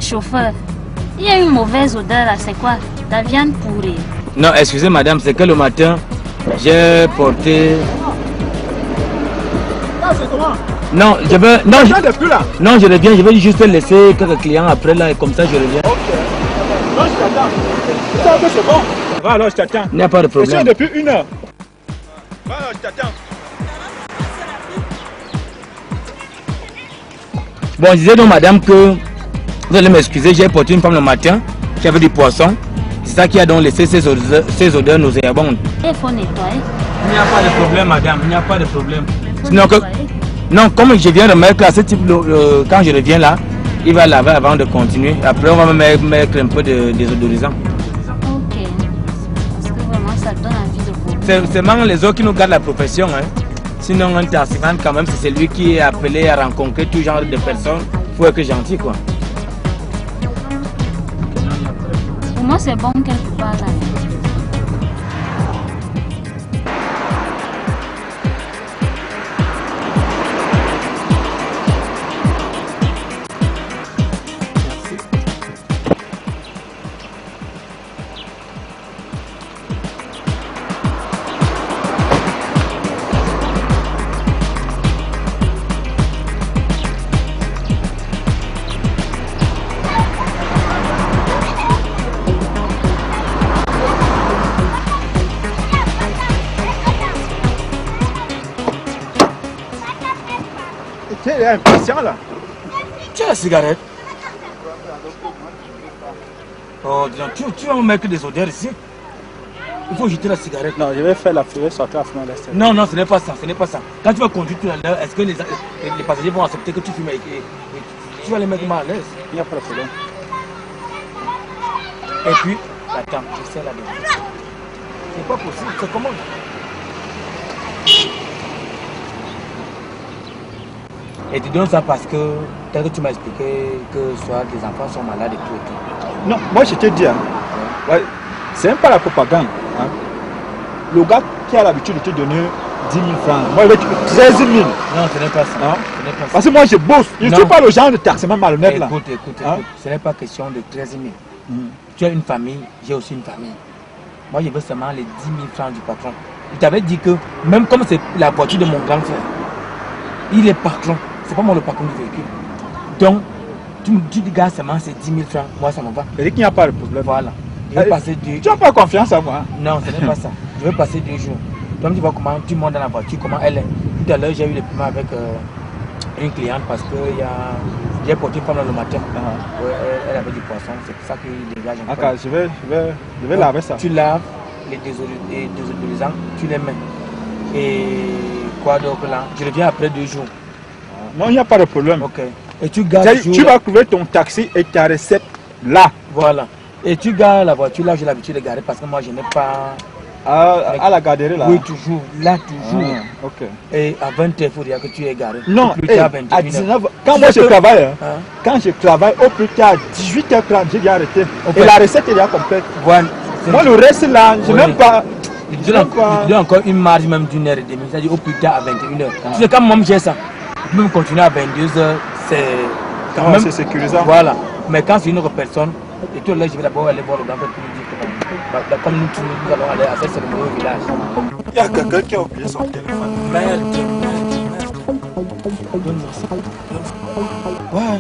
chauffeur, il y a une mauvaise odeur là, c'est quoi? La viande pourrie. Non, excusez madame, c'est que le matin, j'ai porté... Non, je veux... Non, non, je reviens, je vais juste laisser quelques clients après là et comme ça je reviens. Ok. Non, je t'attends. C'est bon. Va alors, je t'attends. Il n'y a pas de problème. Je suis depuis 1 heure. Va alors, je t'attends. Bon, je disais donc madame que vous allez m'excuser, j'ai porté une femme le matin qui avait du poisson. C'est ça qui a donc laissé ces odeurs nauséabondes. Il faut nettoyer. Il n'y a pas de problème madame, il n'y a pas de problème. Il faut Sinon que... nettoyer. Non, comme je viens de mettre là, ce type quand je reviens là, il va laver avant de continuer. Après on va mettre un peu de désodorisant. Ok. Parce que vraiment ça donne envie de boire. C'est vraiment les autres qui nous gardent la profession. Hein. Sinon un taximan quand même, c'est celui qui est appelé à rencontrer tout genre de personnes. Il faut être gentil quoi. Pour moi c'est bon quelque part là. Tu es impatient là. Tu as la cigarette? Oh, tu vas me mettre des odeurs ici. Il faut jeter la cigarette. Non, je vais faire la fureur sortir à fumée. Non, non, ce n'est pas ça, ce n'est pas ça. Quand tu vas conduire tout à l'heure, est-ce que les passagers vont accepter que tu fumes et tu vas les mettre mal à l'aise? Il n'y a pas de problème. Et puis, attends, je sais la vérité. C'est pas possible, c'est comment? Et tu donnes ça parce que, tel que tu m'as expliqué que soit tes enfants sont malades et tout et tout. Non, moi je te dis, hein, ouais, c'est même pas la propagande. Hein. Le gars qui a l'habitude de te donner 10 000 francs, moi je vais te dire 13 000. Non, ce n'est pas ça. Hein? Ce n'est pas ça. Parce que moi je bosse, je ne suis pas le genre de taximan malhonnête là. Écoute, écoute, Hein? écoute, ce n'est pas question de 13 000. Tu as une famille, j'ai aussi une famille. Moi je veux seulement les 10 000 francs du patron. Il t'avait dit que, même comme c'est la voiture de mon grand frère, il est patron. C'est pas moi le patron du véhicule. Donc, tu dis gars seulement c'est 10 000 francs, moi ça me va. Il dit qu'il n'y a pas de problème. Voilà. Je vais passer 2 jours. Tu n'as pas confiance en moi. Non, ce n'est pas ça. Je vais passer 2 jours. Donc tu vois comment tu montes dans la voiture, comment elle est. Tout à l'heure j'ai eu le problème avec une cliente parce que j'ai porté une femme le matin. Elle avait du poisson, c'est pour ça qu'il dégage un peu. Okay, je vais laver ça. Tu laves les désodorisants, tu les mets. Et quoi d'autre là? Je reviens après 2 jours. Non, il n'y a pas de problème. Ok. Et tu gardes. Tu vas trouver ton taxi et ta recette là. Voilà. Et tu gardes la voiture là, j'ai l'habitude de garer parce que moi je n'ai pas. À la garderie là? Oui, toujours. Là, toujours. Ah, ok. Et à 20h, il faut dire que tu es garé. Non, plus tard, à 19h. Quand moi je travaille, quand je travaille, au plus tard, 18h30, j'ai déjà arrêté. Okay. Et la recette est déjà complète. Voilà. Moi, le reste là, je n'ai même pas. Il donne encore une marge même d'1h30. C'est-à-dire au plus tard à 21h. Tu sais, quand moi j'ai ça, je peux même continuer à 22h. C'est quand même. C'est sécurisant. Voilà. Mais quand c'est une autre personne, et tout là, je vais d'abord aller voir le gambé pour lui dire que comme nous allons aller à cette cérémonie au village. Il y a quelqu'un qui a oublié son téléphone. Merde. Ouais.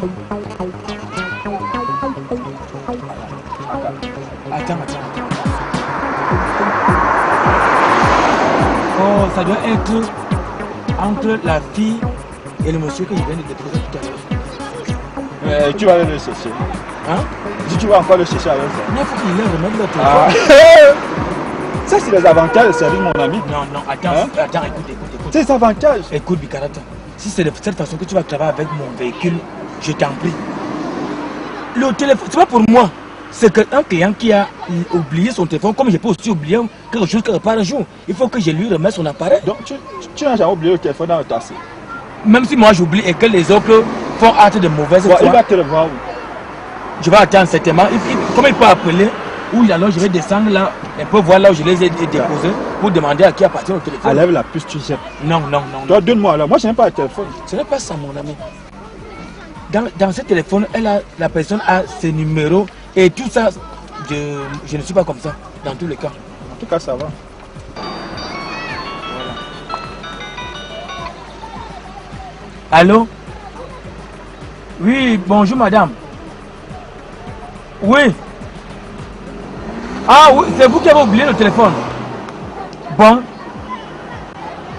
Attends. Oh, ça doit être entre la fille et le monsieur que je viens de déposer tout à l'heure. Tu vas aller le chercher. Hein? Si tu vas encore le chercher avec ça. Il faut qu'il le remette le téléphone. Ça, c'est les avantages de servir mon ami. Non, attends, écoute. C'est les avantages. Écoute, Bikarata, si c'est de cette façon que tu vas travailler avec mon véhicule, je t'en prie. Le téléphone, c'est pas pour moi. C'est qu'un client qui a oublié son téléphone, comme je peux aussi oublier quelque chose quelque part un jour, il faut que je lui remette son appareil. Donc, tu n'as jamais oublié le téléphone dans le taxi? Même si moi j'oublie et que les autres font acte de mauvaise foi. Il va te le voir où? Je vais attendre certainement. Comme il peut appeler, ou alors je vais descendre là, et peut voir là où je les ai déposés pour demander à qui appartient le téléphone. Enlève la puce, tu jettes. Non. Toi, donne-moi là. Moi, je n'aime pas le téléphone. Ce n'est pas ça, mon ami. dans ce téléphone, la personne a ses numéros et tout ça. Je ne suis pas comme ça, dans tous les cas. En tout cas, ça va. Voilà. Allô? Oui, bonjour madame. Oui. Ah oui, c'est vous qui avez oublié le téléphone. Bon.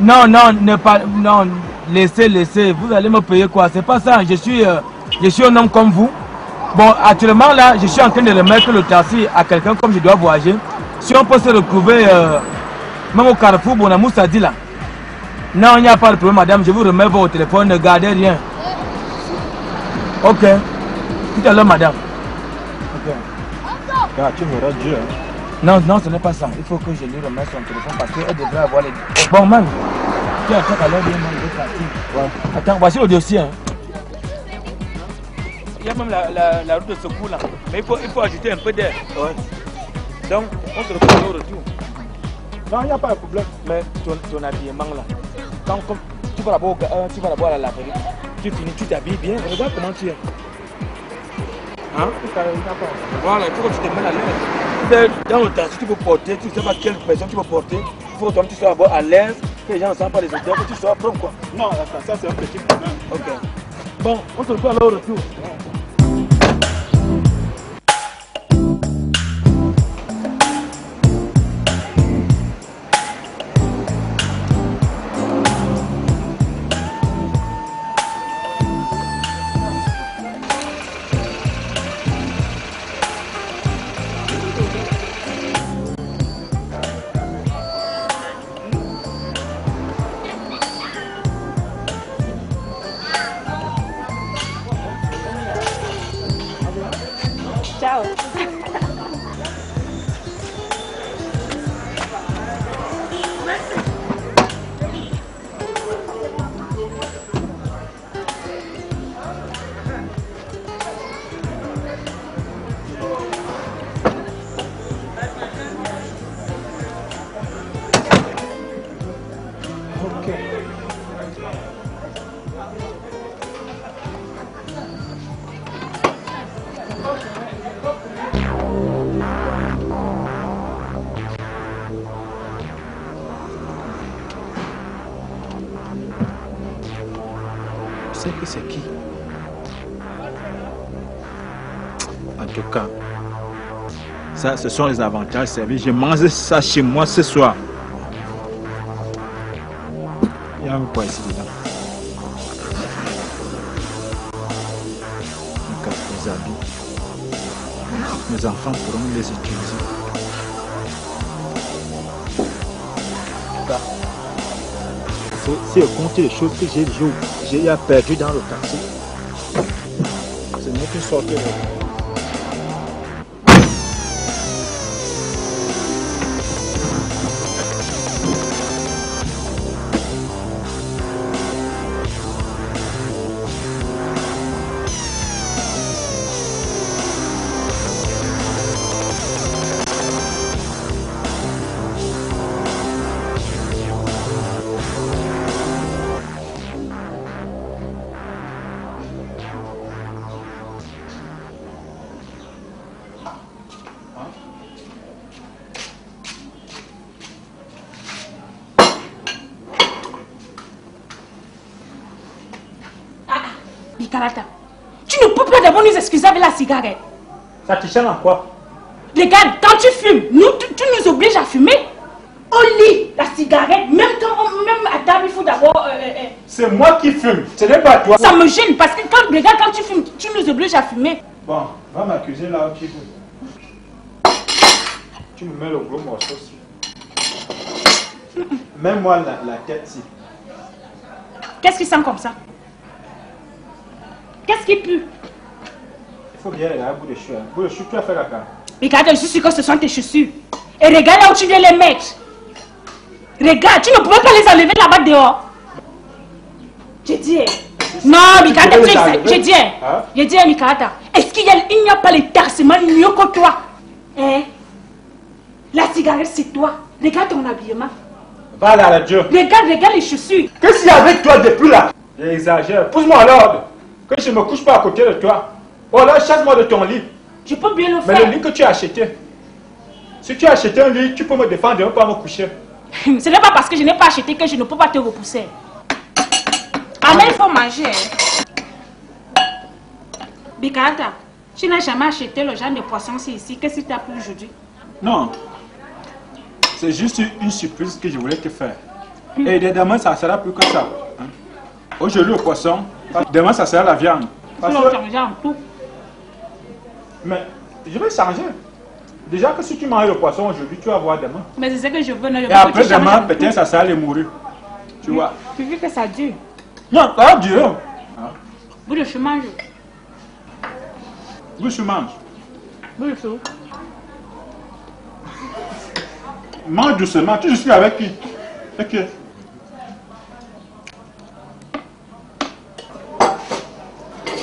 Non, non, laissez. Vous allez me payer quoi? C'est pas ça. Je suis un homme comme vous. Bon, actuellement là, je suis en train de remettre le taxi à quelqu'un comme je dois voyager. Si on peut se retrouver même au Carrefour Bonamoussa dit là. Non, il n'y a pas de problème, madame. Je vous remets votre téléphone. Ne gardez rien. Ok. Tout à l'heure, madame. Ok. Ah, tu me rends Dieu. Hein. Non, ce n'est pas ça. Il faut que je lui remette son téléphone parce qu'elle devrait avoir les... Bon, man. Tu attends à l'heure, il est parti. Ouais. Attends, voici le dossier. Hein. Il y a même la route de secours là. Mais il faut ajouter un peu d'air. Ouais. Donc, on se retrouve au retour. Non, il n'y a pas de problème. Mais ton habillement là, quand tu vas d'abord à la laverie, tu finis, tu t'habilles bien. Regarde comment tu es. Hein? Voilà, il faut que tu te mettes à l'aise. Dans le taxi, tu peux porter, tu ne sais pas quelle personne tu peux porter. Il faut que tu sois d'abord à l'aise, que les gens ne sentent pas les odeurs, que tu sois propre quoi. Non, ça c'est un petit problème. Ok. Bon, on se retrouve alors au retour. Ciao. Que c'est qui? En tout cas, ça, ce sont les avantages servis. Je mange ça chez moi ce soir. Il y a un quoi ici dedans? Les habits. Mes enfants pourront les utiliser. Si je compte les choses que j'ai perdu dans le taxi, ce n'est qu'une sorte de... Karata, tu ne peux pas d'abord nous excuser avec la cigarette. Ça te gêne en quoi? Regarde, quand tu fumes, tu nous obliges à fumer. Au lit, la cigarette, même à table, il faut d'abord... C'est moi qui fume, ce n'est pas toi. Ça me gêne parce que regarde, quand tu fumes, tu nous obliges à fumer. Bon, va m'accuser là où tu veux. Tu me mets le gros morceau ici. Mets-moi la tête ici. Qu'est-ce qui sent comme ça? Qu'est-ce qui pue? Il faut bien regarder bout de chou. Bout de chou, tu as fait la carte. Regarde, je suis sûre que ce sont tes chaussures. Et regarde là où tu viens les mettre. Regarde, tu ne pouvais pas les enlever là-bas dehors. J'ai dit. Non, Mikata, tu sais. J'ai dit. J'ai dit, Mikata. Est-ce qu'il n'y a pas les tarsements mieux que toi? Hein? La cigarette, c'est toi. Regarde ton habillement. Va là, la Dieu. Regarde les chaussures. Qu'est-ce qu'il y a avec toi depuis là? J'exagère. Pousse-moi à l'ordre. que je ne me couche pas à côté de toi. Oh là, chasse-moi de ton lit. Je peux bien le Mais faire. le lit que tu as acheté, si tu as acheté un lit, tu peux me défendre de ne pas me coucher. Ce n'est pas parce que je n'ai pas acheté que je ne peux pas te repousser. Ah, mais il faut manger. Bikata, tu n'as jamais acheté le genre de poisson ici. Qu'est-ce que tu as pris aujourd'hui? Non. C'est juste une surprise que je voulais te faire. Et demain, ça sera plus que ça. Hein? Aujourd'hui, le poisson. Demain, ça sera la viande. Parce que... changer en tout. Mais je vais changer. Déjà que si tu manges le poisson aujourd'hui, tu vas voir demain. Mais c'est ce que je veux. Non, je veux Et après que tu demain, changes en peut-être tout. ça sera les mourir. Tu vois. Tu veux que ça dure? Non, ça va durer. Bout de chômage. Où tu manges? Bout de chou. Mange doucement. Tu discutes avec qui? Ok.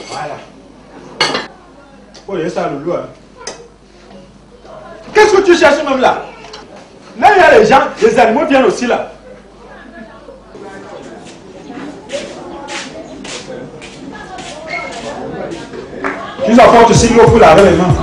Voilà. Oh, il y a ça, le loup. Qu'est-ce que tu cherches même là? Là, il y a les gens, les animaux viennent aussi là. Ils apportent aussi l'eau pour laver les mains.